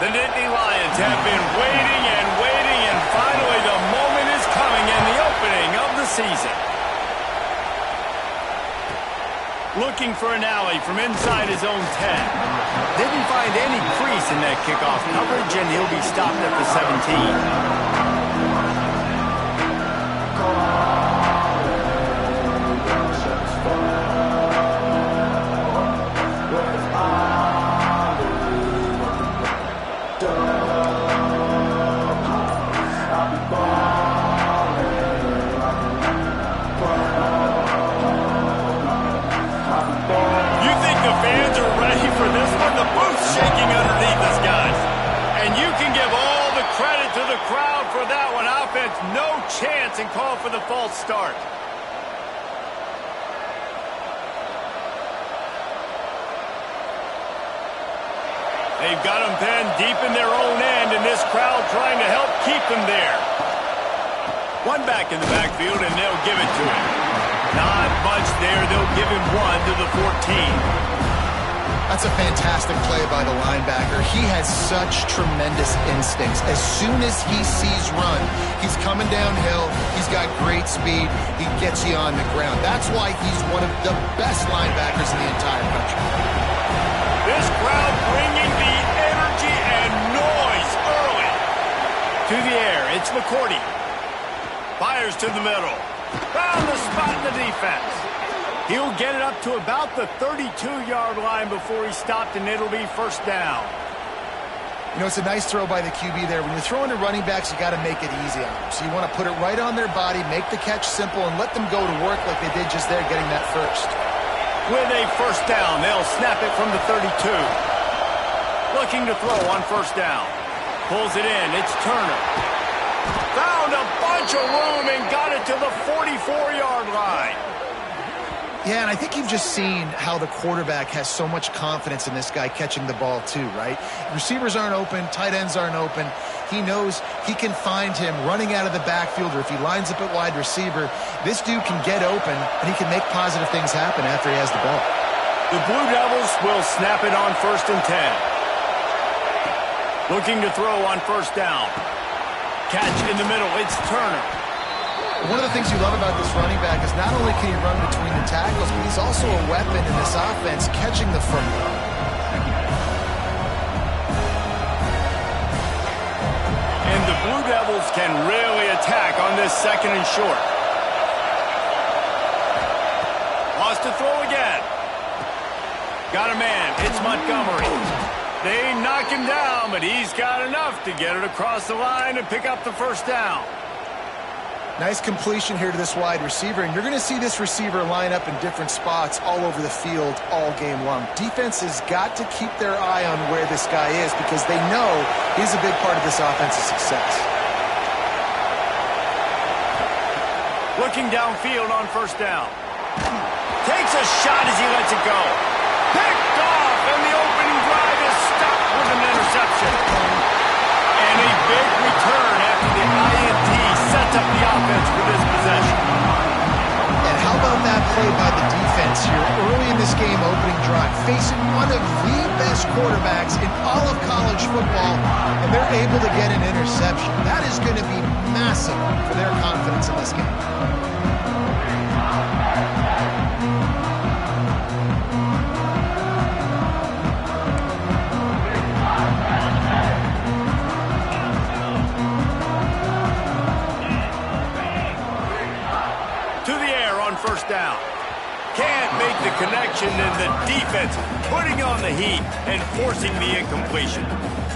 The Nittany Lions have been waiting and waiting, and finally the moment is coming in the opening of the season. Looking for an alley from inside his own 10. Didn't find any crease in that kickoff coverage, and he'll be stopped at the 17. Shaking underneath us, guys. And you can give all the credit to the crowd for that one. Offense, no chance, and call for the false start. They've got them pinned deep in their own end, and this crowd trying to help keep them there. One back in the backfield, and they'll give it to him. Not much there. They'll give him one to the 14. That's a fantastic play by the linebacker. He has such tremendous instincts. As soon as he sees run, he's coming downhill. He's got great speed. He gets you on the ground. That's why he's one of the best linebackers in the entire country. This crowd bringing the energy and noise early. To the air, it's McCourty. Fires to the middle. Found the spot in the defense. He'll get it up to about the 32-yard line before he's stopped, and it'll be first down. You know, it's a nice throw by the QB there. When you're throwing to running backs, you got to make it easy on them. So you want to put it right on their body, make the catch simple, and let them go to work like they did just there, getting that first. With a first down, they'll snap it from the 32. Looking to throw on first down. Pulls it in. It's Turner. Found a bunch of room and got it to the 44-yard line. Yeah, and I think you've just seen how the quarterback has so much confidence in this guy catching the ball too, right? Receivers aren't open, tight ends aren't open. He knows he can find him running out of the backfield, or if he lines up at wide receiver, this dude can get open, and he can make positive things happen after he has the ball. The Blue Devils will snap it on first and 10. Looking to throw on first down. Catch in the middle, it's Turner. One of the things you love about this running back is not only can he run between the tackles, but he's also a weapon in this offense, catching the football. And the Blue Devils can really attack on this second and short. Wants to throw again. Got a man. It's Montgomery. They knock him down, but he's got enough to get it across the line and pick up the first down. Nice completion here to this wide receiver, and you're going to see this receiver line up in different spots all over the field all game long. Defense has got to keep their eye on where this guy is because they know he's a big part of this offense's success. Looking downfield on first down. Takes a shot as he lets it go. Picked off, and the opening drive is stopped with an interception. And a big return after the INT sets up the offense for this possession. And how about that play by the defense here early in this game opening drive, facing one of the best quarterbacks in all of college football, and they're able to get an interception. That is going to be massive for their confidence in this game. First down. Can't make the connection, and the defense putting on the heat and forcing the incompletion.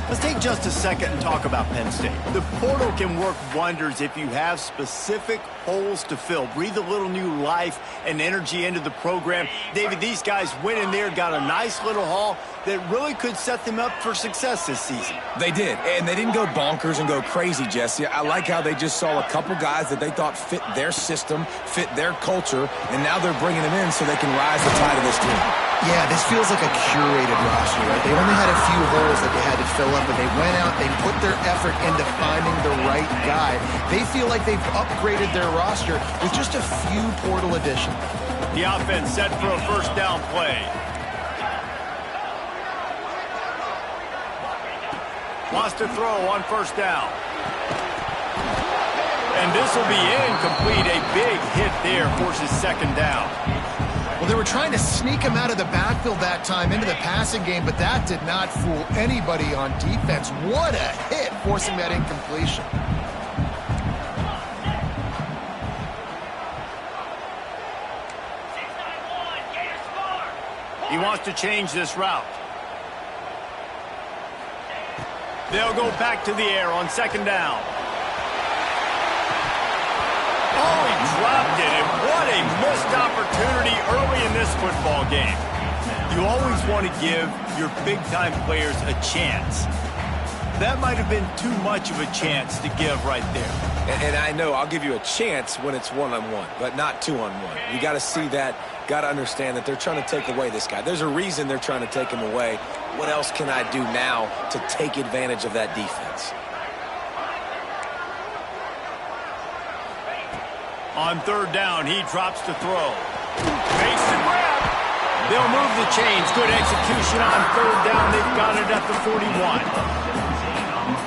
Let's take just a second and talk about Penn State. The portal can work wonders if you have specific holes to fill. Breathe a little new life and energy into the program. David, these guys went in there, got a nice little haul that really could set them up for success this season. They did, and they didn't go bonkers and go crazy, Jesse. I like how they just saw a couple guys that they thought fit their system, fit their culture, and now they're bringing them in so they can rise the tide of this team. Yeah, this feels like a curated roster, right? They only had a few holes that they had to fill up, and they went out, they put their effort into finding the right guy. They feel like they've upgraded their roster with just a few portal additions. The offense set for a first down play. Wants to throw on first down. And this will be incomplete. A big hit there, forces second down. Well, they were trying to sneak him out of the backfield that time into the passing game, but that did not fool anybody on defense. What a hit, forcing that incompletion. He wants to change this route. They'll go back to the air on second down. Oh, he dropped it, and what a missed opportunity early in this football game. You always want to give your big-time players a chance. That might have been too much of a chance to give right there. And I know I'll give you a chance when it's one-on-one, but not two-on-one. You got to see that, got to understand that they're trying to take away this guy. There's a reason they're trying to take him away. What else can I do now to take advantage of that defense? On third down, he drops to throw. Makes the grab. They'll move the chains. Good execution on third down. They've got it at the 41.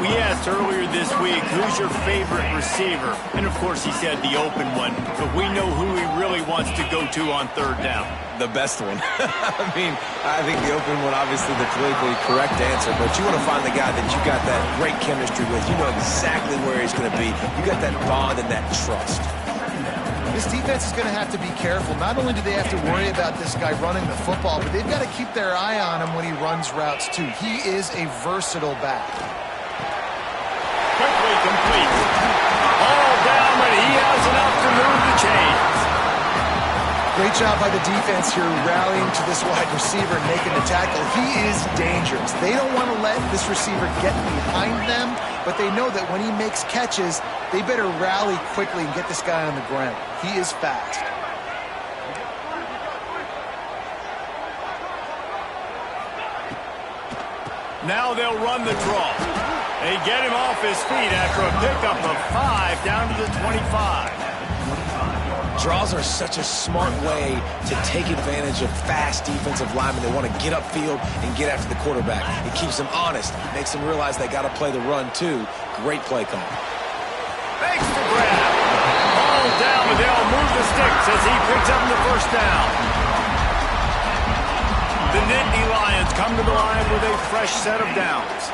We asked earlier this week, who's your favorite receiver? And, of course, he said the open one. But we know who he really wants to go to on third down. The best one. I mean, I think the open one, obviously the politically correct answer, but you want to find the guy that you got that great chemistry with. You know exactly where he's going to be. You got that bond and that trust. This defense is going to have to be careful. Not only do they have to worry about this guy running the football, but they've got to keep their eye on him when he runs routes, too. He is a versatile back. Quickly complete. All down, but he has enough to move the chains. Great job by the defense here rallying to this wide receiver and making the tackle. He is dangerous. They don't want to let this receiver get behind them, but they know that when he makes catches, they better rally quickly and get this guy on the ground. He is fast. Now they'll run the draw. They get him off his feet after a pickup of 5 down to the 25. Draws are such a smart way to take advantage of fast defensive linemen. They want to get upfield and get after the quarterback. It keeps them honest, makes them realize they got to play the run too. Great play call. Makes the grab. Ball down, but they'll move the sticks as he picks up the first down. The Nittany Lions come to the line with a fresh set of downs.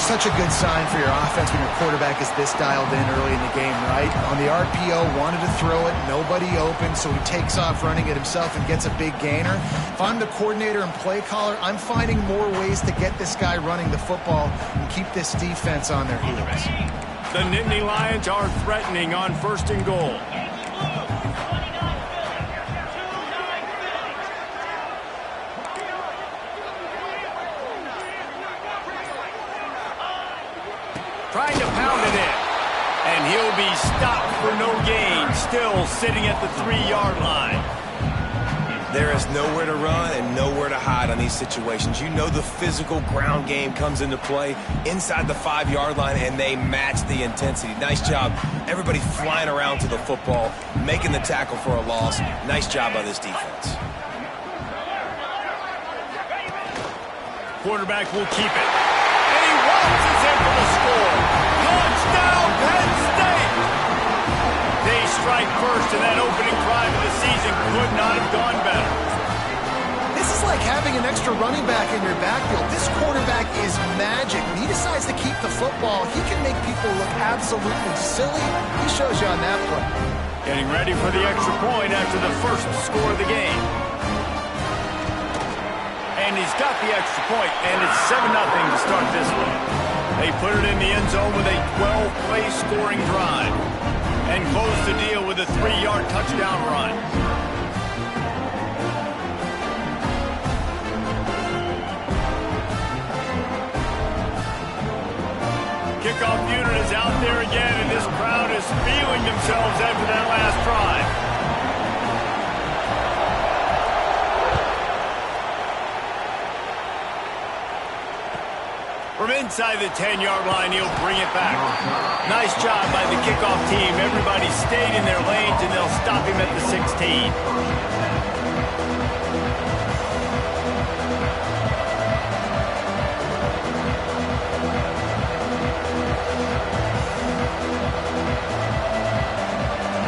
Such a good sign for your offense when your quarterback is this dialed in early in the game, right? On the RPO, wanted to throw it, nobody open, so he takes off running it himself and gets a big gainer. If I'm the coordinator and play caller, I'm finding more ways to get this guy running the football and keep this defense on their heels. The Nittany Lions are threatening on first and goal. Trying to pound it in. And he'll be stopped for no gain. Still sitting at the 3-yard line. There is nowhere to run and nowhere to hide on these situations. You know the physical ground game comes into play inside the 5-yard line, and they match the intensity. Nice job. Everybody flying around to the football, making the tackle for a loss. Nice job by this defense. Quarterback will keep it. And he waltzes in for the score. Touchdown, Penn State! They strike first, and that opening drive of the season could not have gone better. This is like having an extra running back in your backfield. This quarterback is magic. When he decides to keep the football, he can make people look absolutely silly. He shows you on that play. Getting ready for the extra point after the first score of the game. And he's got the extra point, and it's 7-0 to start this one. They put it in the end zone with a 12-play scoring drive and close the deal with a 3-yard touchdown run. Kickoff unit is out there again, and this crowd is feeling themselves after that last drive. Inside the 10-yard line, he'll bring it back. Nice job by the kickoff team. Everybody stayed in their lanes, and they'll stop him at the 16.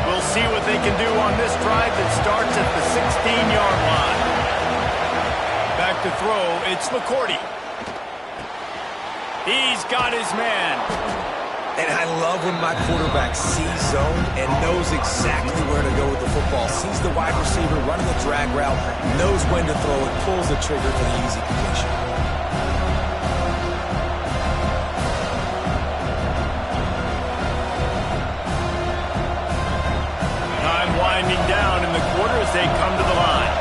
We'll see what they can do on this drive that starts at the 16-yard line. Back to throw, it's McCourty. He's got his man. And I love when my quarterback sees zone and knows exactly where to go with the football. Sees the wide receiver running the drag route, knows when to throw it, pulls the trigger for the easy completion. Time winding down in the quarter as they come to the line.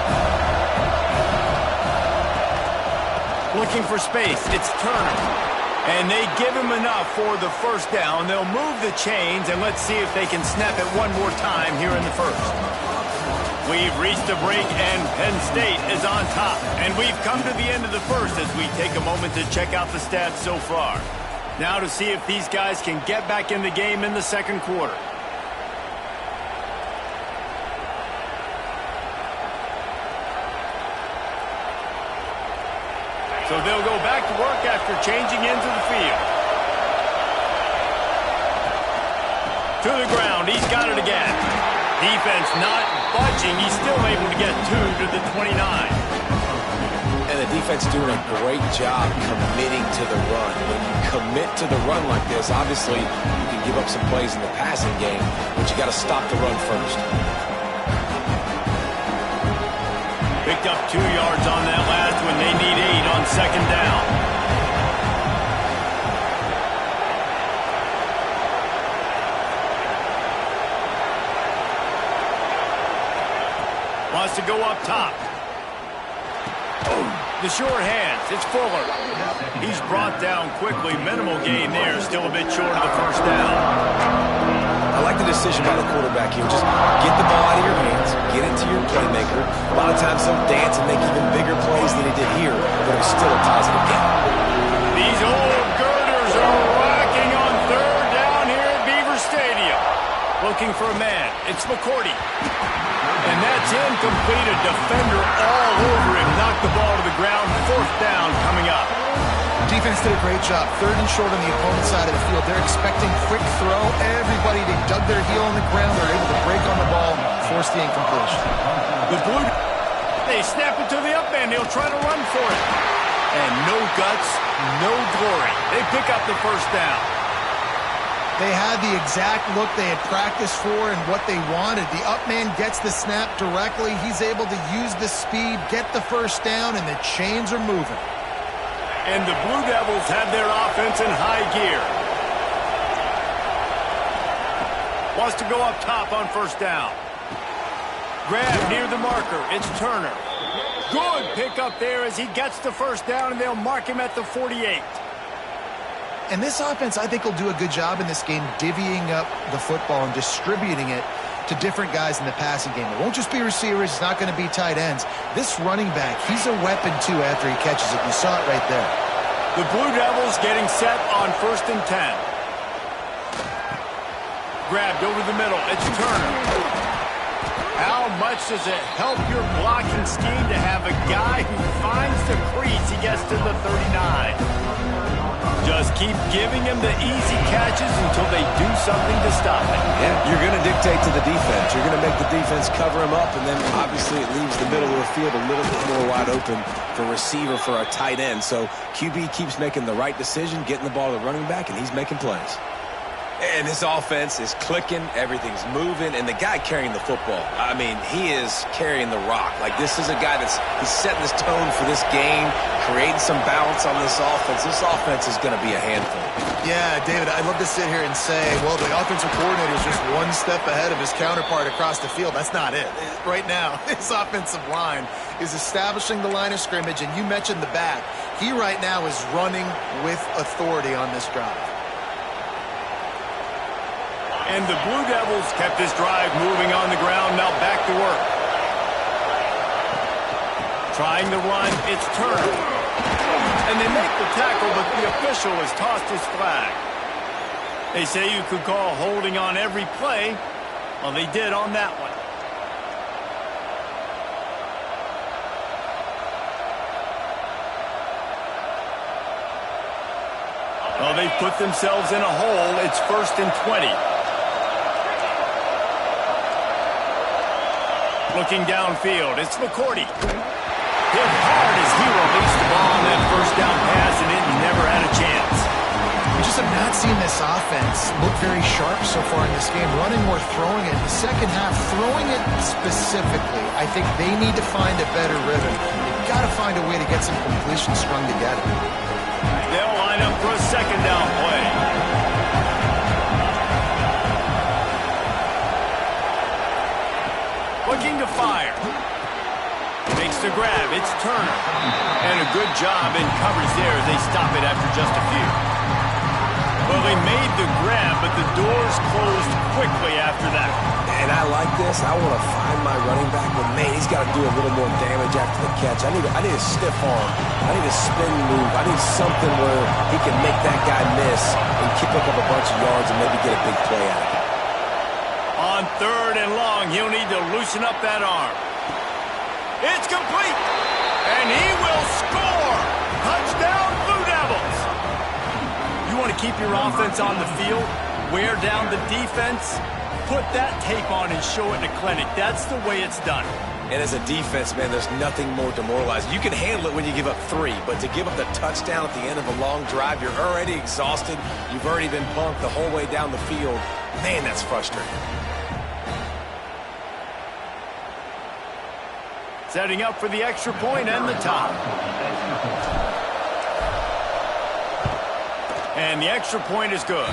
Looking for space, it's Turner. And they give him enough for the first down. They'll move the chains, and let's see if they can snap it one more time here in the first. We've reached the break, and Penn State is on top. And we've come to the end of the first as we take a moment to check out the stats so far. Now to see if these guys can get back in the game in the second quarter. So they'll go back to work after changing into the field. To the ground, he's got it again. Defense not budging. He's still able to get 2 to the 29. And the defense doing a great job committing to the run. When you commit to the run like this, obviously you can give up some plays in the passing game, but you got to stop the run first. Picked up 2 yards on that last one. They need 8 on second down. Wants to go up top. The short hands. It's Fuller. He's brought down quickly. Minimal gain there. Still a bit short of the first down. I like the decision by the quarterback here. Just get the ball out of your hands, get it to your playmaker. A lot of times he'll dance and make even bigger plays than he did here, but it was still a positive game. These old girders are rocking on third down here at Beaver Stadium. Looking for a man. It's McCourty. And that's incomplete. A defender all over him. Knocked the ball to the ground. Fourth down coming up. Defense did a great job. Third and short on the opponent's side of the field. They're expecting quick throw. Everybody, they dug their heel on the ground. They're able to break on the ball and force the incompletion. The Blue, they snap it to the up end. He'll try to run for it. And no guts, no glory. They pick up the first down. They had the exact look they had practiced for and what they wanted. The up man gets the snap directly. He's able to use the speed, get the first down, and the chains are moving. And the Blue Devils have their offense in high gear. Wants to go up top on first down. Grab near the marker. It's Turner. Good pick up there as he gets the first down, and they'll mark him at the 48. And this offense, I think, will do a good job in this game divvying up the football and distributing it to different guys in the passing game. It won't just be receivers. It's not going to be tight ends. This running back, he's a weapon, too, after he catches it. You saw it right there. The Blue Devils getting set on 1st and 10. Grabbed over the middle. It's Turner. How much does it help your blocking scheme to have a guy who finds the crease? He gets to the 39. Just keep giving him the easy catches until they do something to stop it. Yeah, you're going to dictate to the defense. You're going to make the defense cover him up, and then obviously it leaves the middle of the field a little bit more wide open for receiver for a tight end. So QB keeps making the right decision, getting the ball to the running back, and he's making plays. And this offense is clicking, everything's moving, and the guy carrying the football, I mean, he is carrying the rock. Like, this is a guy he's setting this tone for this game, creating some balance on this offense. This offense is going to be a handful. Yeah, David, I'd love to sit here and say, well, the offensive coordinator is just one step ahead of his counterpart across the field. That's not it. Right now, his offensive line is establishing the line of scrimmage, and you mentioned the back. He right now is running with authority on this drive. And the Blue Devils kept this drive moving on the ground. Now back to work. Trying to run. It's Turner. And they make the tackle, but the official has tossed his flag. They say you could call holding on every play. Well, they did on that one. Well, they've put themselves in a hole. It's 1st and 20. Looking downfield, it's McCourty. Hit hard as he released the ball on that 1st down pass, and it never had a chance. We just have not seen this offense look very sharp so far in this game, running or throwing it. In the second half, throwing it specifically, I think they need to find a better rhythm. They've got to find a way to get some completions strung together. They'll line up for a 2nd down play. Looking to fire. Makes the grab. It's Turner. And a good job in coverage there as they stop it after just a few. Well, they made the grab, but the doors closed quickly after that. And I like this. I want to find my running back, but man, he's got to do a little more damage after the catch. I need a stiff arm. I need a spin move. I need something where he can make that guy miss and pick up a bunch of yards and maybe get a big play out of it. On 3rd and long, he'll need to loosen up that arm. It's complete, and he will score. Touchdown, Blue Devils. You want to keep your offense on the field, wear down the defense, put that tape on and show it in a clinic. That's the way it's done. And as a defense, man, there's nothing more demoralizing. You can handle it when you give up 3, but to give up the touchdown at the end of a long drive, you're already exhausted. You've already been punked the whole way down the field. Man, that's frustrating. Setting up for the extra point and the top. And the extra point is good.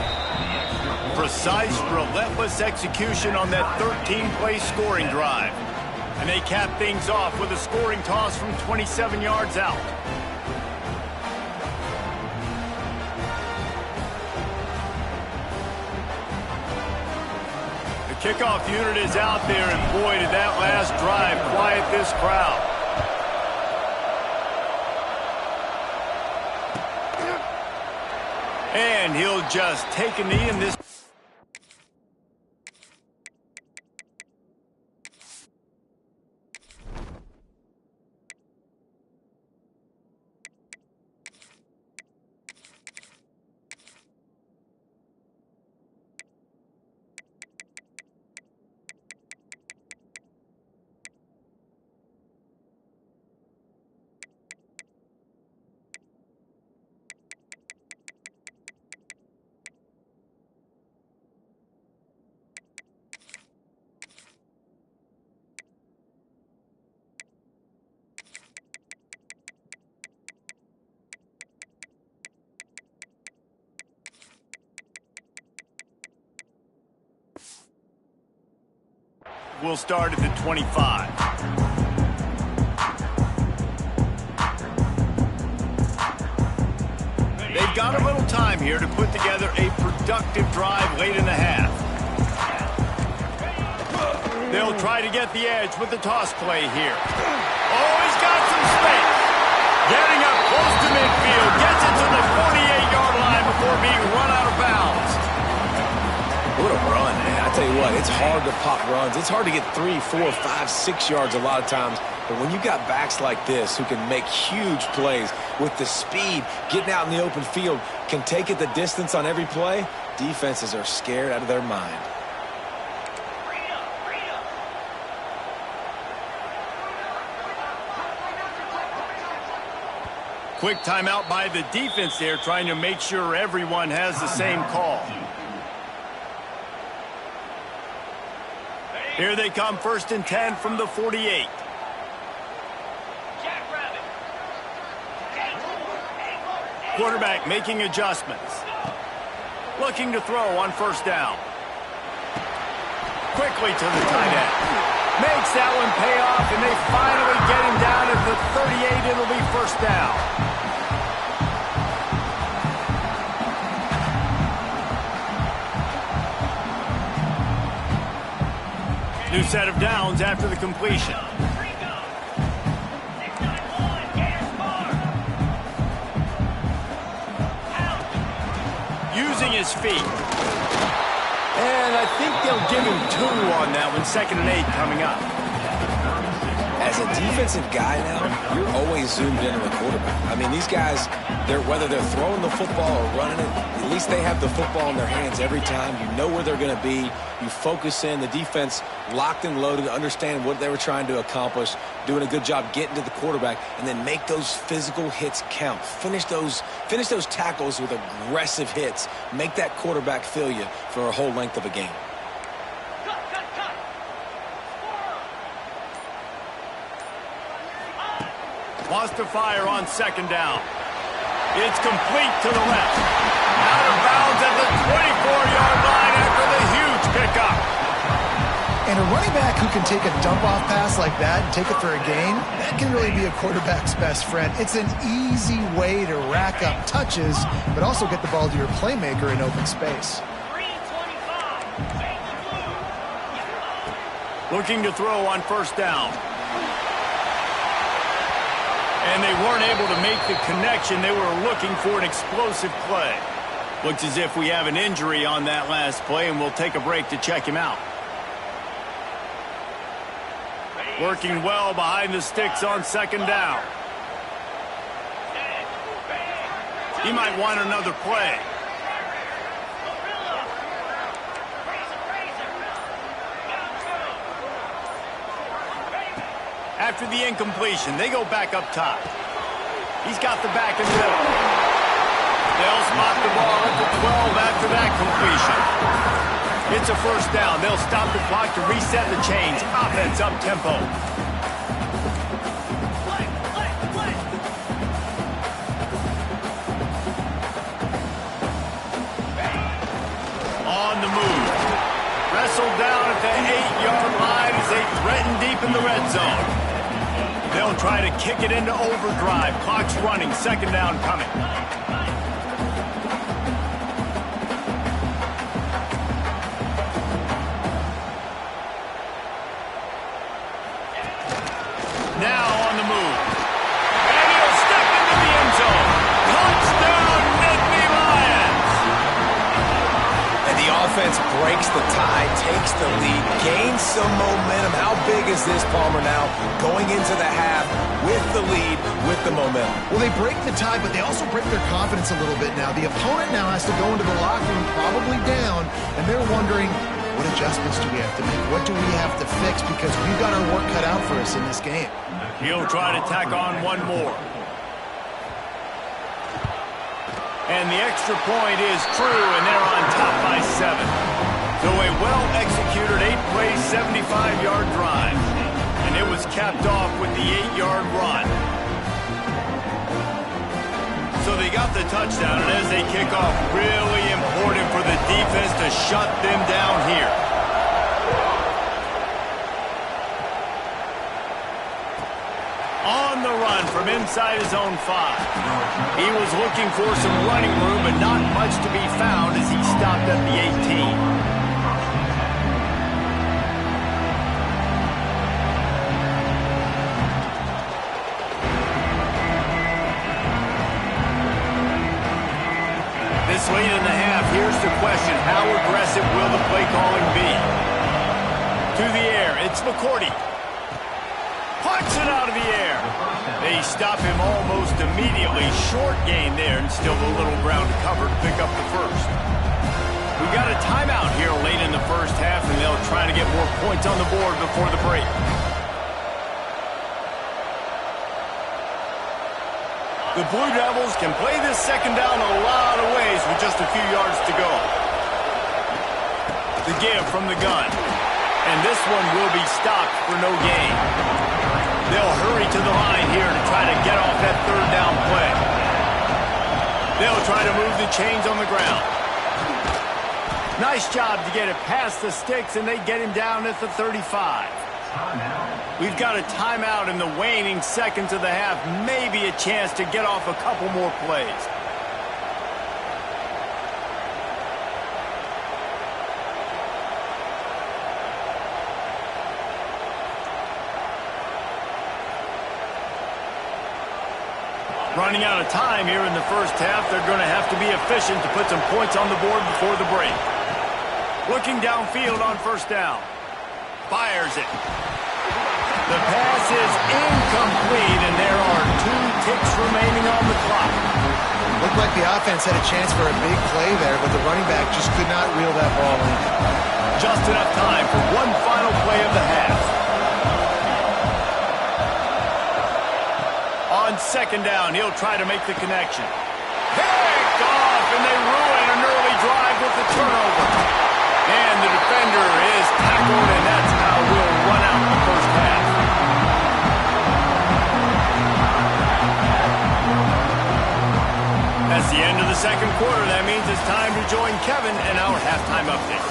Precise, relentless execution on that 13-play scoring drive. And they cap things off with a scoring toss from 27 yards out. The kickoff unit is out there, and boy, did that last drive quiet this crowd. And he'll just take a knee in this. We'll start at the 25. They've got a little time here to put together a productive drive late in the half. They'll try to get the edge with the toss play here. Oh, he's got some space. Getting up close to midfield. Gets it to the 48-yard line before being run out of bounds. What a run, man. I tell you what, it's hard to pop runs. It's hard to get 3, 4, 5, 6 yards a lot of times. But when you got backs like this who can make huge plays with the speed, getting out in the open field, can take it the distance on every play, defenses are scared out of their mind. Quick timeout by the defense there, trying to make sure everyone has the same call. Here they come, 1st and 10 from the 48. Quarterback making adjustments. Looking to throw on 1st down. Quickly to the tight end. Makes that one pay off, and they finally get him down at the 38. It'll be 1st down. New set of downs after the completion. his feet. And I think they'll give him 2 on that one. 2nd and 8 coming up. As a defensive guy now, you're always zoomed in on the quarterback. I mean, these guys, whether they're throwing the football or running it, at least they have the football in their hands every time. You know where they're going to be. You focus in. The defense locked and loaded, understand what they were trying to accomplish, doing a good job getting to the quarterback, and then make those physical hits count. Finish those tackles with aggressive hits. Make that quarterback feel you for a whole length of a game. Wants to fire on 2nd down. It's complete to the left. Out of bounds at the 24-yard line after the huge pickup. And a running back who can take a dump-off pass like that and take it for a gain, that can really be a quarterback's best friend. It's an easy way to rack up touches, but also get the ball to your playmaker in open space. Looking to throw on 1st down. And they weren't able to make the connection. They were looking for an explosive play. Looks as if we have an injury on that last play, and we'll take a break to check him out. Working well behind the sticks on 2nd down. He might want another play. After the incompletion, they go back up top. He's got the back and middle. They'll spot the ball at the 12 after that completion. It's a 1st down. They'll stop the clock to reset the chains. Offense up tempo. On the move. Wrestled down at the 8-yard line as they threaten deep in the red zone. They'll try to kick it into overdrive. Clock's running. 2nd down coming. Now on the move. And he'll step into the end zone. Touchdown, Nittany Lions! And the offense breaks the tie, takes the lead, gains some momentum. How big is this, Palmer, now? Going into the half with the lead, with the momentum. Well, they break the tie, but they also break their confidence a little bit now. The opponent now has to go into the locker room probably down, and they're wondering, what adjustments do we have to make? What do we have to fix? Because we've got our work cut out for us in this game. He'll try to tack on one more. And the extra point is true, and they're on top by 7. So a well-executed 8-play, 75-yard drive. And it was capped off with the 8-yard run. So they got the touchdown, and as they kick off, really important for the defense to shut them down here. On the run from inside his own 5. He was looking for some running room, but not much to be found as he stopped at the 18. This late in the half, here's the question. How aggressive will the play calling be? To the air, it's McCourty. Punch it out of the air. They stop him almost immediately. Short gain there, and still a little ground to cover to pick up the 1st. We've got a timeout here late in the 1st half, and they'll try to get more points on the board before the break. The Blue Devils can play this 2nd down a lot of ways with just a few yards to go. The give from the gun. And this one will be stopped for no gain. They'll hurry to the line here to try to get off that 3rd down play. They'll try to move the chains on the ground. Nice job to get it past the sticks, and they get him down at the 35. We've got a timeout in the waning seconds of the half. Maybe a chance to get off a couple more plays. Running out of time here in the first half, they're going to have to be efficient to put some points on the board before the break. Looking downfield on first down. Fires it. The pass is incomplete, and there are 2 ticks remaining on the clock. Looked like the offense had a chance for a big play there, but the running back just could not reel that ball in. Just enough time for one final play of the half. On second down, he'll try to make the connection. Picked off, and they ruin an early drive with the turnover. And the defender is tackled, and that's how we'll run out the first half. That's the end of the second quarter. That means it's time to join Kevin and our halftime update.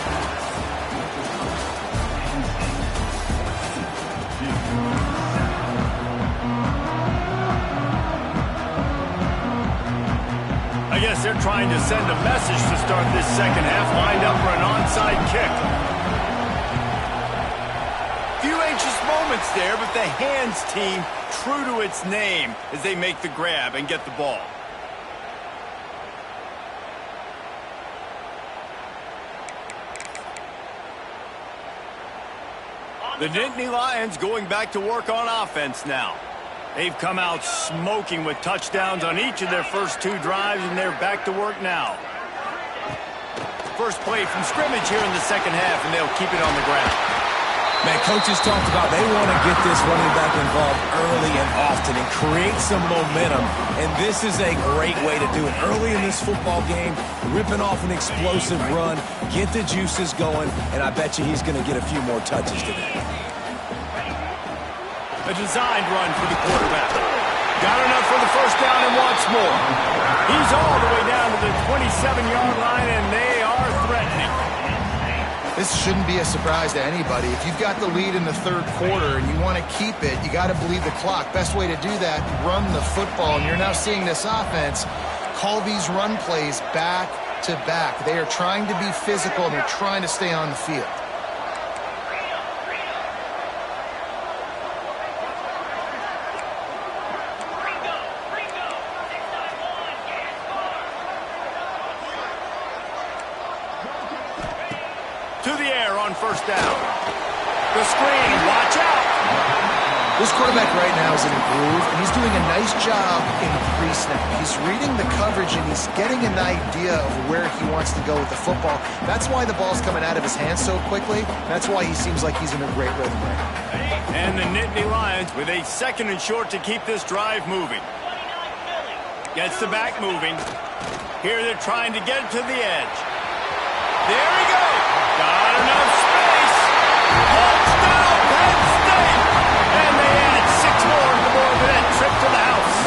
I guess they're trying to send a message to start this second half, lined up for an onside kick. Few anxious moments there, but the hands team true to its name as they make the grab and get the ball. The Nittany Lions going back to work on offense now. They've come out smoking with touchdowns on each of their first 2 drives, and they're back to work now. First play from scrimmage here in the second half, and they'll keep it on the ground. Man, coaches talked about they want to get this running back involved early and often and create some momentum, and this is a great way to do it. Early in this football game, ripping off an explosive run, get the juices going, and I bet you he's going to get a few more touches today. A designed run for the quarterback. Got enough for the first down and wants more. He's all the way down to the 27-yard line, and they are threatening. This shouldn't be a surprise to anybody. If you've got the lead in the third quarter and you want to keep it, you got to believe the clock. Best way to do that, run the football. And you're now seeing this offense call these run plays back to back. They are trying to be physical, and they're trying to stay on the field. To the air on first down. The screen, watch out. This quarterback right now is in a groove, and he's doing a nice job in pre-snap. He's reading the coverage, and he's getting an idea of where he wants to go with the football. That's why the ball's coming out of his hands so quickly. That's why he seems like he's in a great rhythm right now. And the Nittany Lions with a second and short to keep this drive moving. Gets the back moving. Here they're trying to get it to the edge. There he goes. Got enough space. Touchdown, Penn State. And they add 6 more to the board with that trip to the house.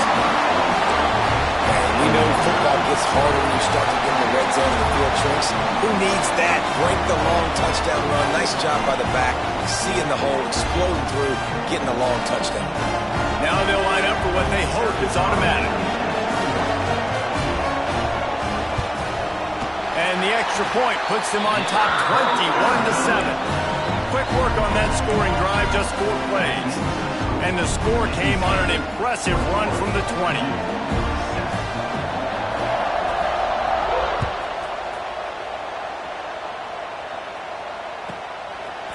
And we know football gets harder when you start to get in the red zone and the field tricks. Who needs that? Break the long touchdown run. Nice job by the back. Seeing the hole, exploding through, getting the long touchdown. Now they'll line up for what they hope is automatic. And the extra point puts them on top 21-7. Quick work on that scoring drive, just 4 plays. And the score came on an impressive run from the 20.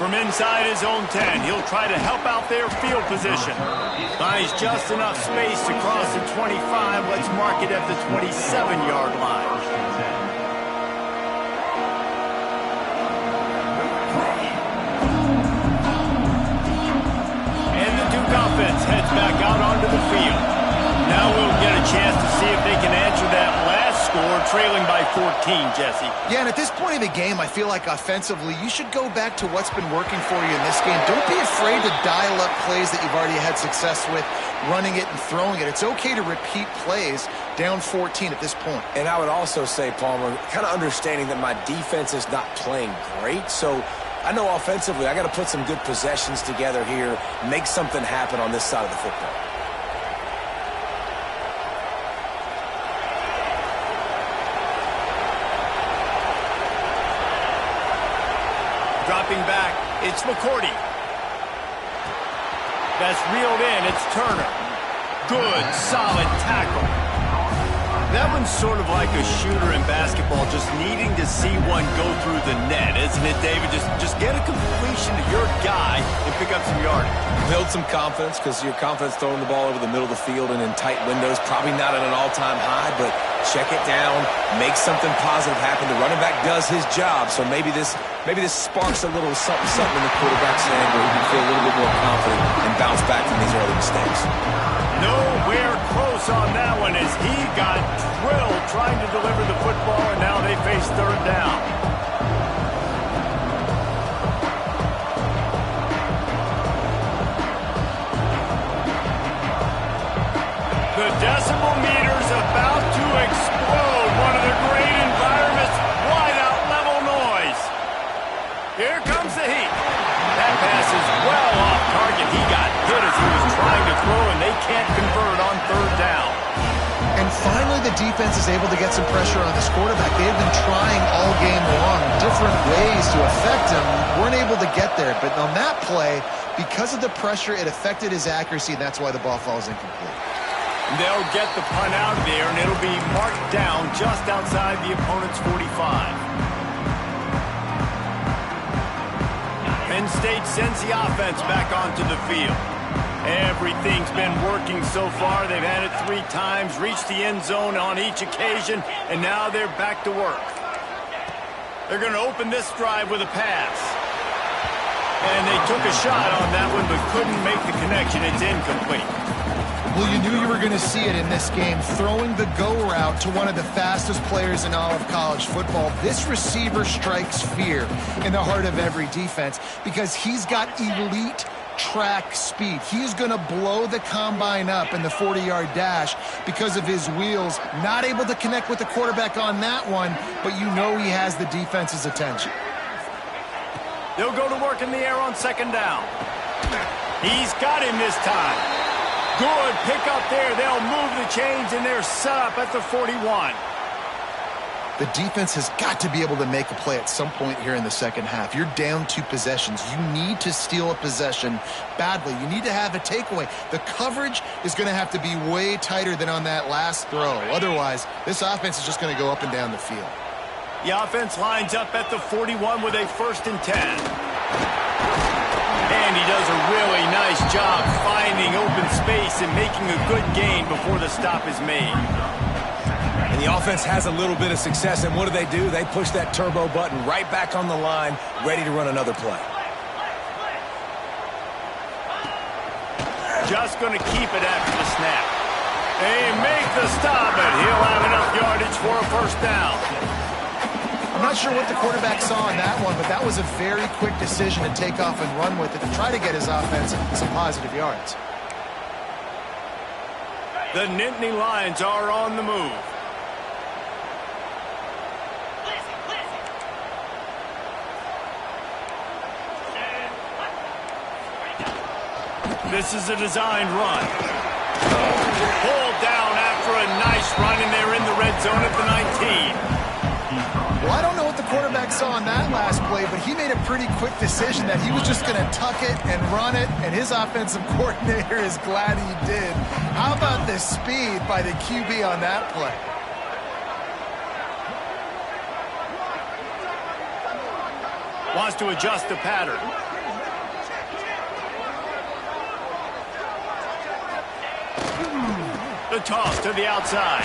From inside his own 10, he'll try to help out their field position. Buys just enough space to cross the 25. Let's mark it at the 27-yard line. Offense heads back out onto the field. Now we'll get a chance to see if they can answer that last score, trailing by 14, Jesse. Yeah, and at this point of the game, I feel like offensively, you should go back to what's been working for you in this game. Don't be afraid to dial up plays that you've already had success with, running it and throwing it. It's okay to repeat plays down 14 at this point. And I would also say, Palmer, kind of understanding that my defense is not playing great, so I know offensively I got to put some good possessions together here, make something happen on this side of the football. Dropping back, it's McCourty. That's reeled in, it's Turner. Good, solid tackle. That one's sort of like a shooter in basketball, just needing to see one go through the net, isn't it, David? Just get a completion to your guy and pick up some yardage. Build some confidence, because your confidence throwing the ball over the middle of the field and in tight windows, probably not at an all-time high, but check it down, make something positive happen. The running back does his job, so maybe this sparks a little something in the quarterback's hand where he can feel a little bit more confident and bounce back from these early mistakes. Nowhere close on that one as he got drilled trying to deliver the football, and now they face third down. The decibel meter's about to explode. One of the great environments, wide out level noise. Here comes the heat. That pass is well off target. He got hit as he was trying to throw, and they can't convert on third down. And finally, the defense is able to get some pressure on this quarterback. They've been trying all game long different ways to affect him. Weren't able to get there. But on that play, because of the pressure, it affected his accuracy, and that's why the ball falls incomplete. They'll get the punt out of there, and it'll be marked down just outside the opponent's 45. Penn State sends the offense back onto the field. Everything's been working so far. They've had it 3 times, reached the end zone on each occasion, and now they're back to work. They're going to open this drive with a pass. And they took a shot on that one, but couldn't make the connection. It's incomplete. Well, you knew you were going to see it in this game, throwing the go route to one of the fastest players in all of college football. This receiver strikes fear in the heart of every defense because he's got elite track speed. He's going to blow the combine up in the 40-yard dash because of his wheels. Not able to connect with the quarterback on that one, but you know he has the defense's attention. They'll go to work in the air on second down. He's got him this time. Good pick up there. They'll move the chains, and they're set up at the 41. The defense has got to be able to make a play at some point here in the second half. You're down 2 possessions. You need to steal a possession badly. You need to have a takeaway. The coverage is going to have to be way tighter than on that last throw. Otherwise, this offense is just going to go up and down the field. The offense lines up at the 41 with a 1st and 10. And he does a really nice job finding open space and making a good gain before the stop is made. And the offense has a little bit of success, and what do? They push that turbo button right back on the line, ready to run another play. Just going to keep it after the snap. They make the stop, but he'll have enough yardage for a 1st down. I'm not sure what the quarterback saw on that one, but that was a very quick decision to take off and run with it to try to get his offense some positive yards. The Nittany Lions are on the move. This is a designed run. Pulled down after a nice run, and they're in the red zone at the 19. Well, I don't know what the quarterback saw on that last play, but he made a pretty quick decision that he was just going to tuck it and run it, and his offensive coordinator is glad he did. How about the speed by the QB on that play? Wants to adjust the pattern. The toss to the outside.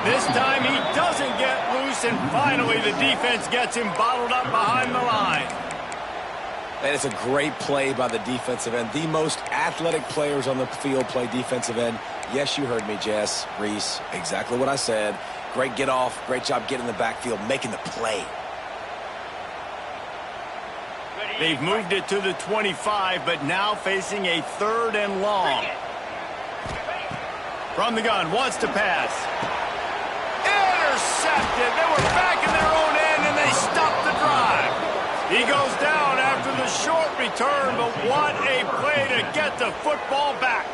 This time he doesn't get loose, and finally the defense gets him bottled up behind the line. That is a great play by the defensive end. The most athletic players on the field play defensive end. Yes, you heard me, Jess, Reese. Exactly what I said. Great get off. Great job getting in the backfield, making the play. They've moved it to the 25, but now facing a 3rd and long. From the gun, wants to pass. Intercepted. They were back in their own end, and they stopped the drive. He goes down after the short return, but what a play to get the football back.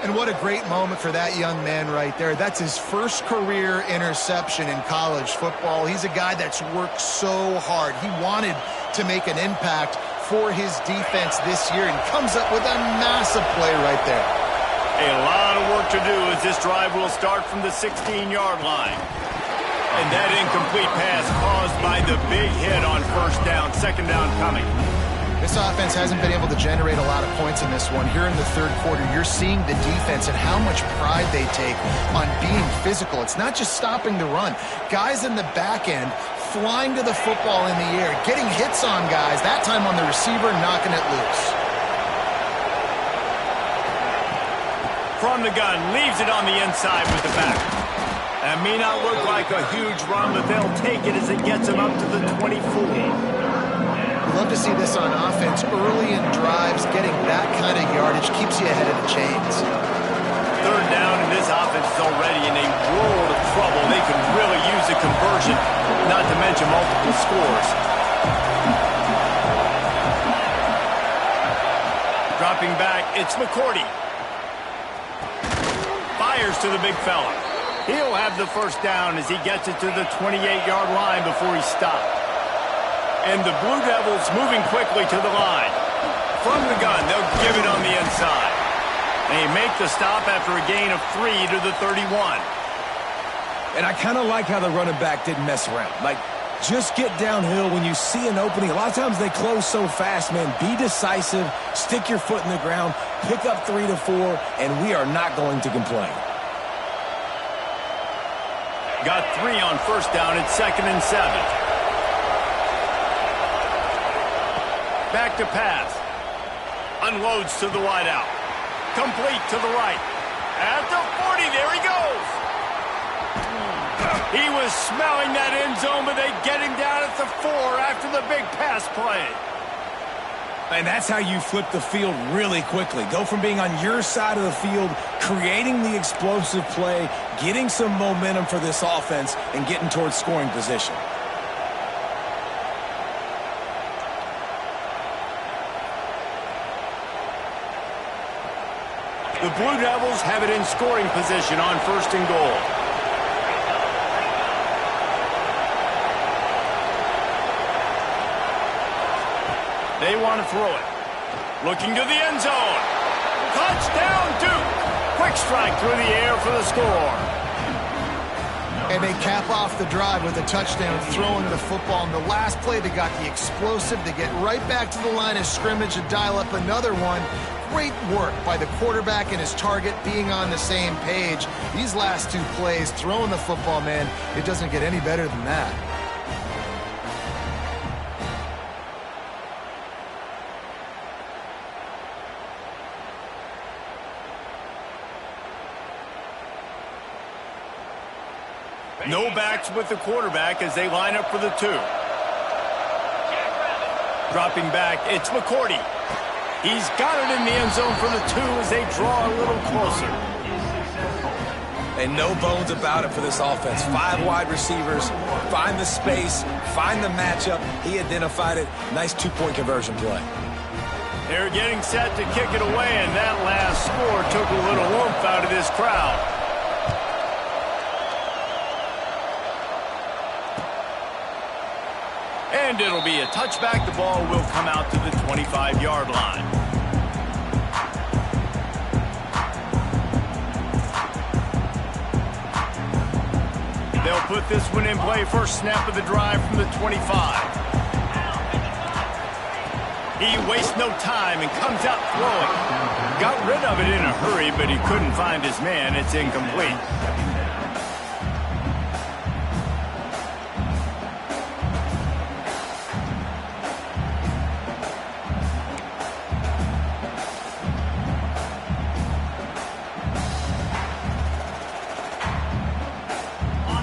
And what a great moment for that young man right there. That's his first career interception in college football. He's a guy that's worked so hard. He wanted to make an impact for his defense this year and comes up with a massive play right there. A lot of work to do as this drive will start from the 16-yard line. And that incomplete pass caused by the big hit on first down. Second down coming. This offense hasn't been able to generate a lot of points in this one. Here in the third quarter, you're seeing the defense and how much pride they take on being physical. It's not just stopping the run. Guys in the back end flying to the football in the air, getting hits on guys, that time on the receiver, knocking it loose. From the gun, leaves it on the inside with the back. That may not look like a huge run, but they'll take it as it gets them up to the 24. We love to see this on offense. Early in drives, getting that kind of yardage keeps you ahead of the chains. Third down, and this offense is already in a world of trouble. They could really use a conversion, not to mention multiple scores. Dropping back, it's McCourty. Fires to the big fella. He'll have the first down as he gets it to the 28-yard line before he stopped. And the Blue Devils moving quickly to the line. From the gun, they'll give it on the inside. They make the stop after a gain of 3 to the 31. And I kind of like how the running back didn't mess around. Like, just get downhill when you see an opening. A lot of times they close so fast, man. Be decisive, stick your foot in the ground, pick up 3 to 4, and we are not going to complain. Got 3 on first down. It's 2nd and 7. Back to pass. Unloads to the wideout. Complete to the right. At the 40, there he goes. He was smelling that end zone, but they get him down at the 4 after the big pass play. And that's how you flip the field really quickly. Go from being on your side of the field, creating the explosive play, getting some momentum for this offense, and getting towards scoring position. The Blue Devils have it in scoring position on 1st and goal. They want to throw it. Looking to the end zone. Touchdown, Duke. Quick strike through the air for the score. And they cap off the drive with a touchdown, throwing the football. In the last play, they got the explosive to get right back to the line of scrimmage and dial up another one. Great work by the quarterback and his target being on the same page. These last 2 plays, throwing the football, man, it doesn't get any better than that. No backs with the quarterback as they line up for the 2. Dropping back, it's McCourty. He's got it in the end zone for the 2 as they draw a little closer. And no bones about it for this offense. 5 wide receivers, find the space, find the matchup. He identified it. Nice 2-point conversion play. They're getting set to kick it away, and that last score took a little oomph out of this crowd. And it'll be a touchback. The ball will come out to the 25-yard line. They'll put this one in play. First snap of the drive from the 25. He wastes no time and comes out throwing. Got rid of it in a hurry, but he couldn't find his man. It's incomplete.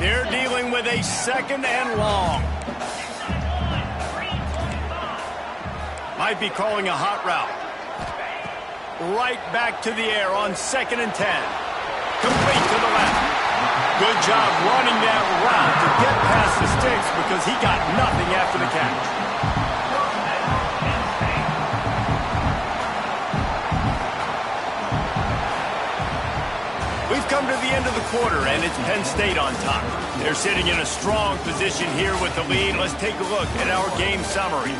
They're dealing with a 2nd and long. Might be calling a hot route. Right back to the air on 2nd and 10. Complete to the left. Good job running that route to get past the sticks because he got nothing after the catch. We've come to the end of the quarter, and it's Penn State on top. They're sitting in a strong position here with the lead. Let's take a look at our game summary.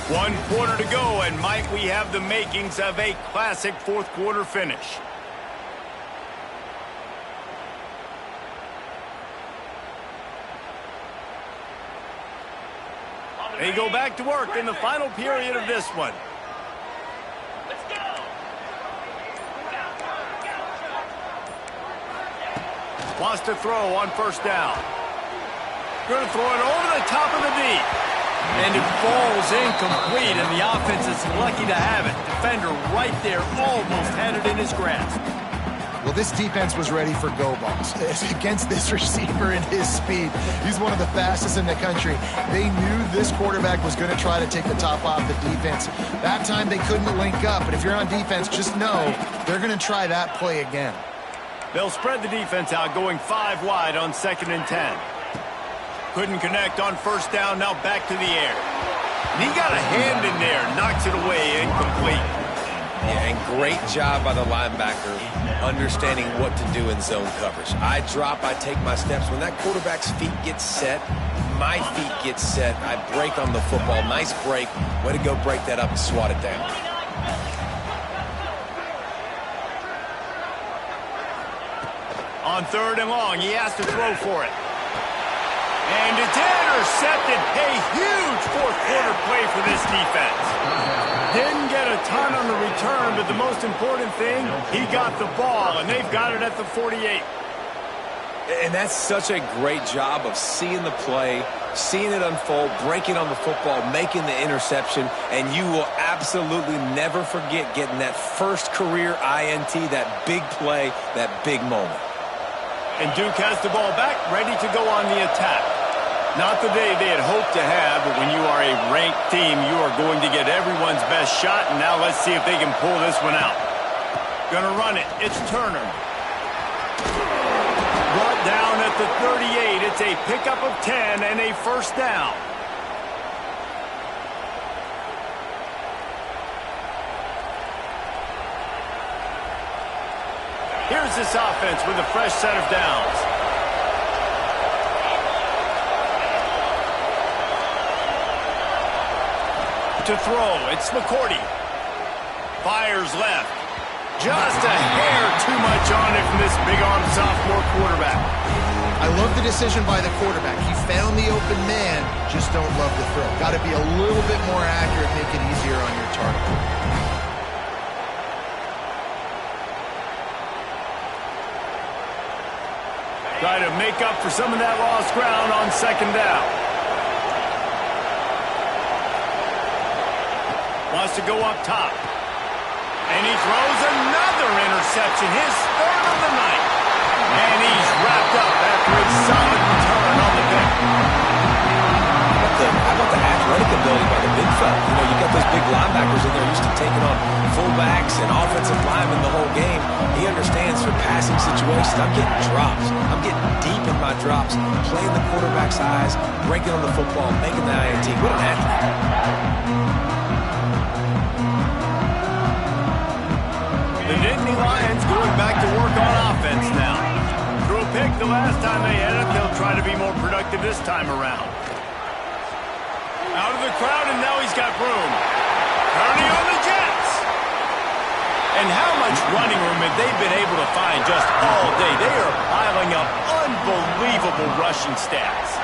1 quarter to go, and might we have the makings of a classic 4th quarter finish. They go back to work in the final period of this one. Wants to throw on first down. Going to throw it over the top of the D. And it falls incomplete, and the offense is lucky to have it. Defender right there almost had it in his grasp. Well, this defense was ready for go balls. Against this receiver and his speed, he's one of the fastest in the country. They knew this quarterback was going to try to take the top off the defense. That time they couldn't link up, but if you're on defense, just know they're going to try that play again. They'll spread the defense out, going 5 wide on 2nd and 10. Couldn't connect on first down, now back to the air. And he got a hand in there, knocks it away, incomplete. Yeah, and great job by the linebacker understanding what to do in zone coverage. I drop, I take my steps. When that quarterback's feet get set, my feet get set, I break on the football. Nice break. Way to go break that up and swat it down. On 3rd and long, he has to throw for it. And it's intercepted. A huge fourth-quarter play for this defense. Didn't get a ton on the return, but the most important thing, he got the ball, and they've got it at the 48. And that's such a great job of seeing the play, seeing it unfold, breaking on the football, making the interception, and you will absolutely never forget getting that first career INT, that big play, that big moment. And Duke has the ball back, ready to go on the attack. Not the day they had hoped to have, but when you are a ranked team, you are going to get everyone's best shot, and now let's see if they can pull this one out. Gonna run it. It's Turner. Brought down at the 38. It's a pickup of 10 and a first down. Here's this offense with a fresh set of downs. To throw, it's McCourty. Fires left. Just a hair too much on it from this big-arm sophomore quarterback. I love the decision by the quarterback. He found the open man, just don't love the throw. Got to be a little bit more accurate, make it easier on your target. Try to make up for some of that lost ground on 2nd down. Wants to go up top. And he throws another interception, his 3rd of the night. And he's wrapped up after a solid return on the pick. How about the athletic ability by the big fella? You know, you got those big linebackers in there used to taking on fullbacks and offensive linemen the whole game. He understands for passing situations. I'm getting drops. I'm getting deep in my drops, playing the quarterback's eyes, breaking on the football, making the INT. What an athlete. The Nittany Lions going back to work on offense now. Threw a pick the last time they had it. They'll try to be more productive this time around. Out of the crowd, and now he's got room. Turning on the Jets. And how much running room have they been able to find just all day? They are piling up unbelievable rushing stats.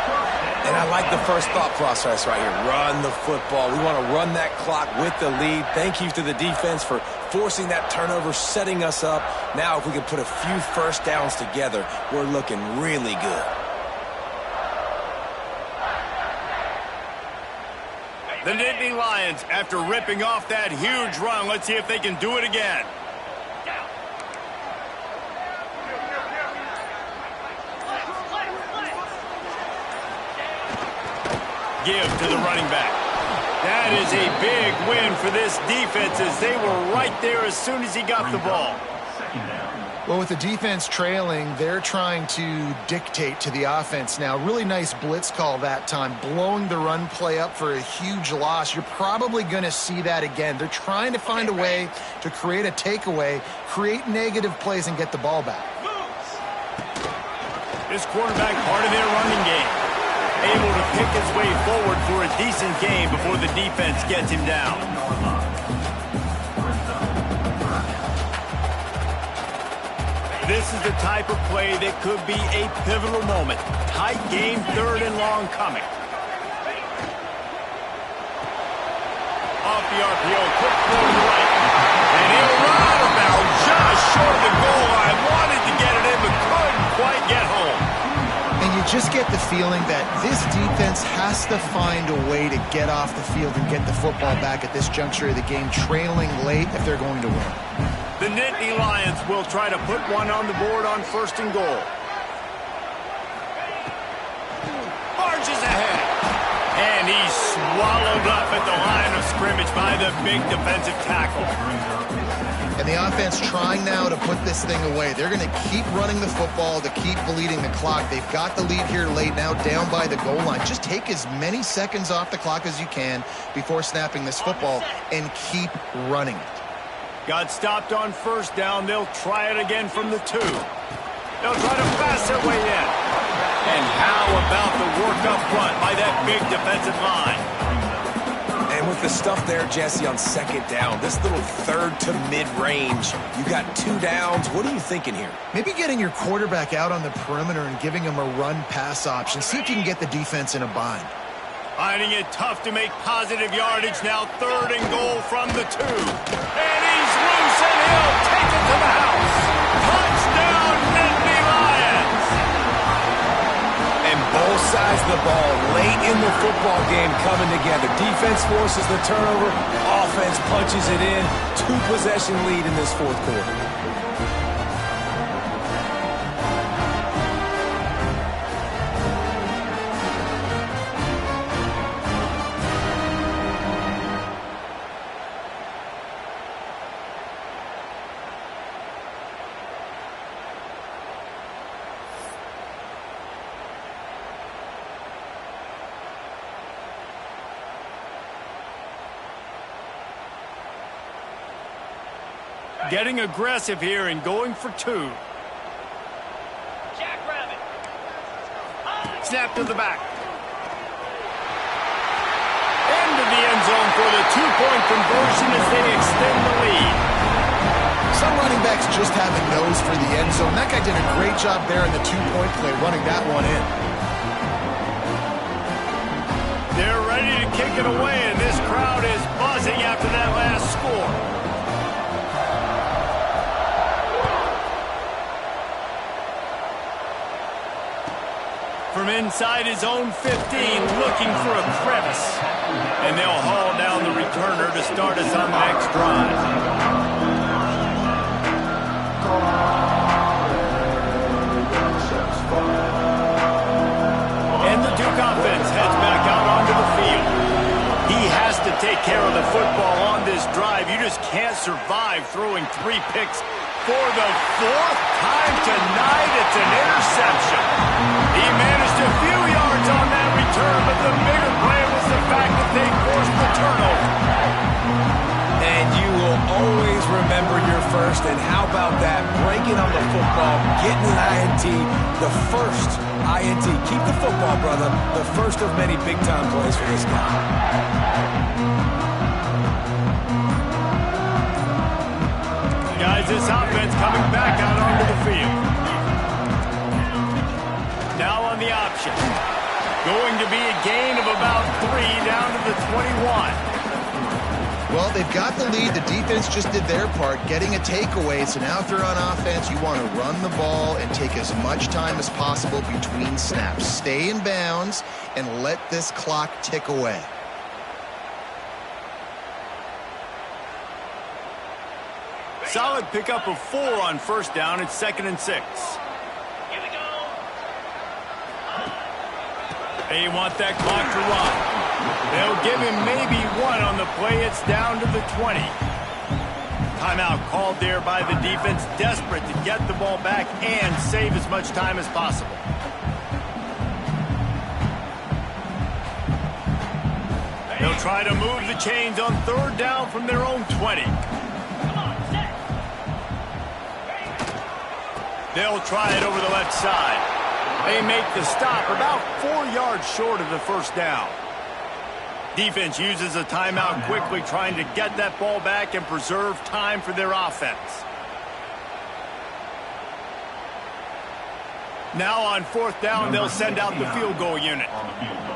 And I like the first thought process right here. Run the football. We want to run that clock with the lead. Thank you to the defense for forcing that turnover, setting us up. Now if we can put a few first downs together, we're looking really good. The Nittany Lions, after ripping off that huge run, let's see if they can do it again. Give to the running back. That is a big win for this defense as they were right there as soon as he got the ball. Well, with the defense trailing, they're trying to dictate to the offense now. Really nice blitz call that time, blowing the run play up for a huge loss. You're probably going to see that again. They're trying to find a way to create a takeaway, create negative plays, and get the ball back. This quarterback part of their running game. Able to pick his way forward for a decent game before the defense gets him down. This is the type of play that could be a pivotal moment. Tight game, 3rd and long coming. Off the RPO, quick throw to the right. And he'll run out of bounds just short of the goal line. Wanted to get it in, but couldn't quite get home. And you just get the feeling that this defense has to find a way to get off the field and get the football back at this juncture of the game, trailing late if they're going to win. The Nittany Lions will try to put one on the board on 1st and goal. Marches ahead. And he's swallowed up at the line of scrimmage by the big defensive tackle. And the offense trying now to put this thing away. They're going to keep running the football to keep bleeding the clock. They've got the lead here late, now down by the goal line. Just take as many seconds off the clock as you can before snapping this football and keep running it. Got stopped on 1st down. They'll try it again from the 2. They'll try to pass their way in. And how about the work up front by that big defensive line? And with the stuff there, Jesse, on 2nd down, this little 3rd to mid-range, you got 2 downs. What are you thinking here? Maybe getting your quarterback out on the perimeter and giving him a run-pass option. See if you can get the defense in a bind. Finding it tough to make positive yardage now. 3rd and goal from the 2. And he's loose, and he'll take it to the house. Touchdown, Nittany Lions! And both sides of the ball late in the football game coming together. Defense forces the turnover. Offense punches it in. 2-possession lead in this 4th quarter. Getting aggressive here and going for 2. Snap to the back. Into the end zone for the 2-point conversion as they extend the lead. Some running backs just have a nose for the end zone. That guy did a great job there in the 2-point play, running that one in. They're ready to kick it away, and this crowd is buzzing after that last score. From inside his own 15, looking for a crevice. And they'll haul down the returner to start us on the next drive. And the Duke offense heads back out onto the field. He has to take care of the football on this drive. You just can't survive throwing 3 picks. For the 4th time tonight, it's an interception. He managed a few yards on that return, but the bigger play was the fact that they forced the turnover. And you will always remember your 1st, and how about that? Breaking on the football, getting an INT, the 1st INT. Keep the football, brother. The 1st of many big-time plays for this guy. Guys, this offense coming back out onto the field. Now on the option. Going to be a gain of about 3 down to the 21. Well, they've got the lead. The defense just did their part, getting a takeaway. So now if they're on offense, you want to run the ball and take as much time as possible between snaps. Stay in bounds and let this clock tick away. Solid pickup of 4 on 1st down. It's 2nd and 6. Here we go. They want that clock to run. They'll give him maybe 1 on the play. It's down to the 20. Timeout called there by the defense, desperate to get the ball back and save as much time as possible. They'll try to move the chains on 3rd down from their own 20. They'll try it over the left side. They make the stop about 4 yards short of the 1st down. Defense uses a timeout quickly, trying to get that ball back and preserve time for their offense. Now on 4th down, they'll send out the field goal unit.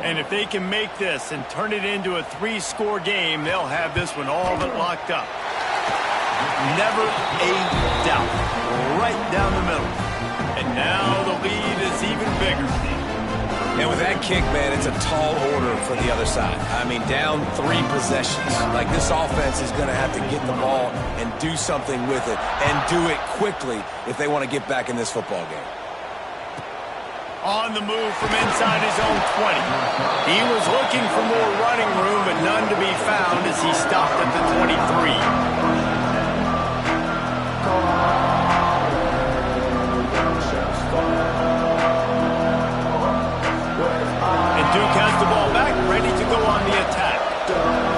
And if they can make this and turn it into a 3-score game, they'll have this one all but locked up. Never a doubt. Right down the middle. And now the lead is even bigger. And with that kick, man, it's a tall order for the other side. I mean, down 3 possessions. Like, this offense is going to have to get the ball and do something with it, and do it quickly if they want to get back in this football game. On the move from inside his own 20. He was looking for more running room, but none to be found as he stopped at the 23. Duke has the ball back, ready to go on the attack.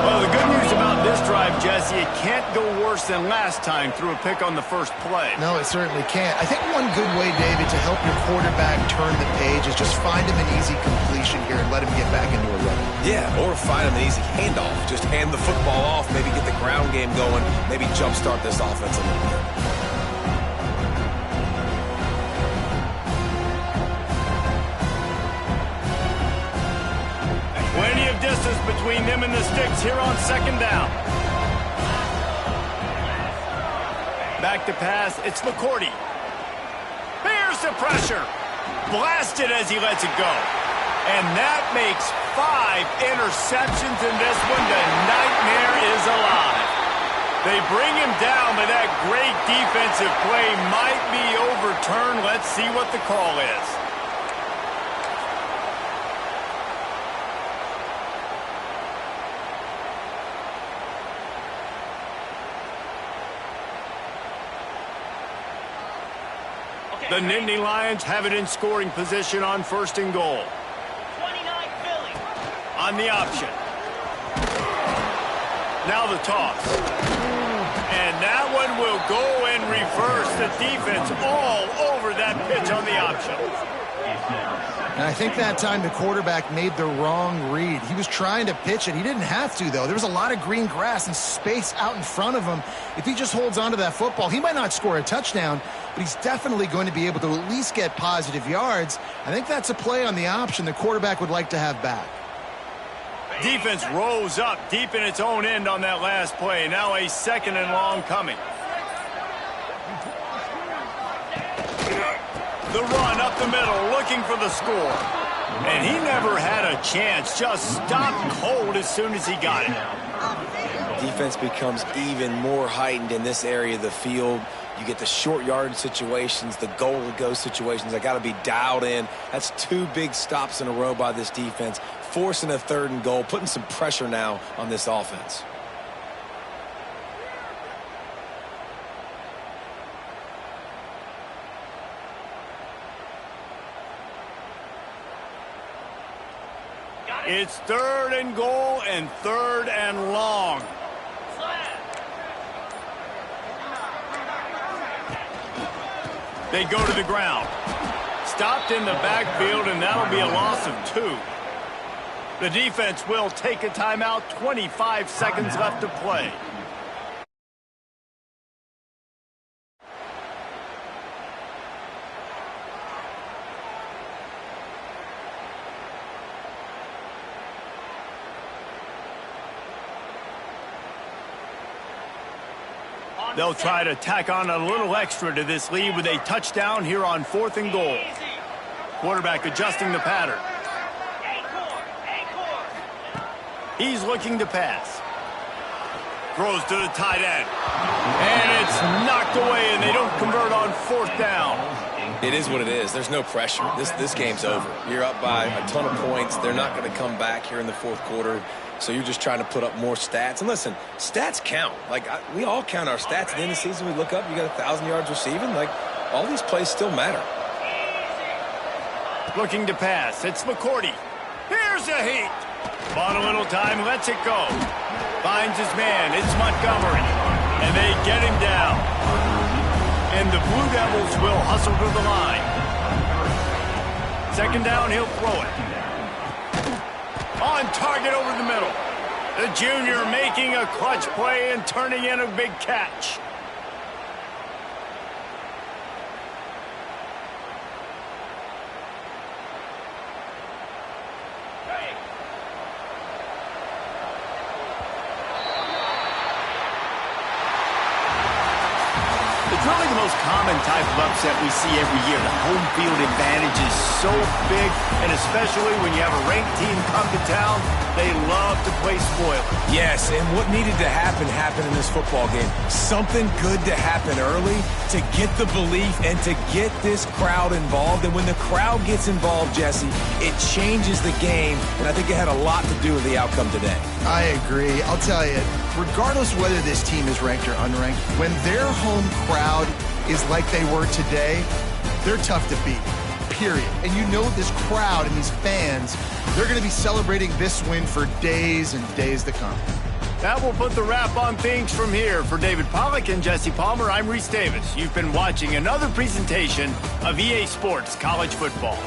Well, the good news about this drive, Jesse, it can't go worse than last time through a pick on the first play. No, it certainly can't. I think one good way, David, to help your quarterback turn the page is just find him an easy completion here and let him get back into a run. Yeah, or find him an easy handoff. Just hand the football off, maybe get the ground game going, maybe jumpstart this offense a little bit. Plenty of distance between them and the sticks here on 2nd down. Back to pass, it's McCourty. Here's the pressure. Blasted as he lets it go. And that makes 5 interceptions in this one. The nightmare is alive. They bring him down, but that great defensive play might be overturned. Let's see what the call is. The Nittany Lions have it in scoring position on 1st and goal. 29 Philly. On the option. Now the toss. And that one will go in reverse. The defense all over that pitch on the option. And I think that time the quarterback made the wrong read. He was trying to pitch it. He didn't have to, though. There was a lot of green grass and space out in front of him. If he just holds on to that football, he might not score a touchdown, but he's definitely going to be able to at least get positive yards. I think that's a play on the option the quarterback would like to have back. Defense rose up deep in its own end on that last play. Now a 2nd and long coming. The run up the middle, looking for the score. And he never had a chance, just stopped cold as soon as he got it. Defense becomes even more heightened in this area of the field. You get the short yard situations, the goal-to-go situations. They got to be dialed in. That's 2 big stops in a row by this defense, forcing a 3rd and goal, putting some pressure now on this offense. It's 3rd and goal and 3rd and long. They go to the ground. Stopped in the backfield, and that'll be a loss of 2. The defense will take a timeout. 25 seconds left to play. They'll try to tack on a little extra to this lead with a touchdown here on 4th and goal. Quarterback adjusting the pattern. He's looking to pass. Throws to the tight end. And it's knocked away, and they don't convert on 4th down. It is what it is. There's no pressure. This game's over. You're up by a ton of points. They're not going to come back here in the 4th quarter. So you're just trying to put up more stats. And listen, stats count. Like, we all count our stats. At the end of the season, we look up, you got 1,000 yards receiving. Like, all these plays still matter. Looking to pass. It's McCourty. Here's a heat. Bought a little time, lets it go. Finds his man. It's Montgomery. And they get him down. And the Blue Devils will hustle to the line. 2nd down, he'll throw it. On target over the middle. The junior making a clutch play and turning in a big catch. really the most common type of upset we see every year. The home field advantage is so big, and especially when you have a ranked team come to town, they love to play spoiler. Yes, and what needed to happen happened in this football game. Something good to happen early to get the belief and to get this crowd involved. And when the crowd gets involved, Jesse, it changes the game, and I think it had a lot to do with the outcome today. I agree. I'll tell you, regardless whether this team is ranked or unranked, when their home crowd is like they were today, they're tough to beat, period. And you know this crowd and these fans, they're going to be celebrating this win for days and days to come. That will put the wrap on things from here. For David Pollack and Jesse Palmer, I'm Reese Davis. You've been watching another presentation of EA Sports College Football.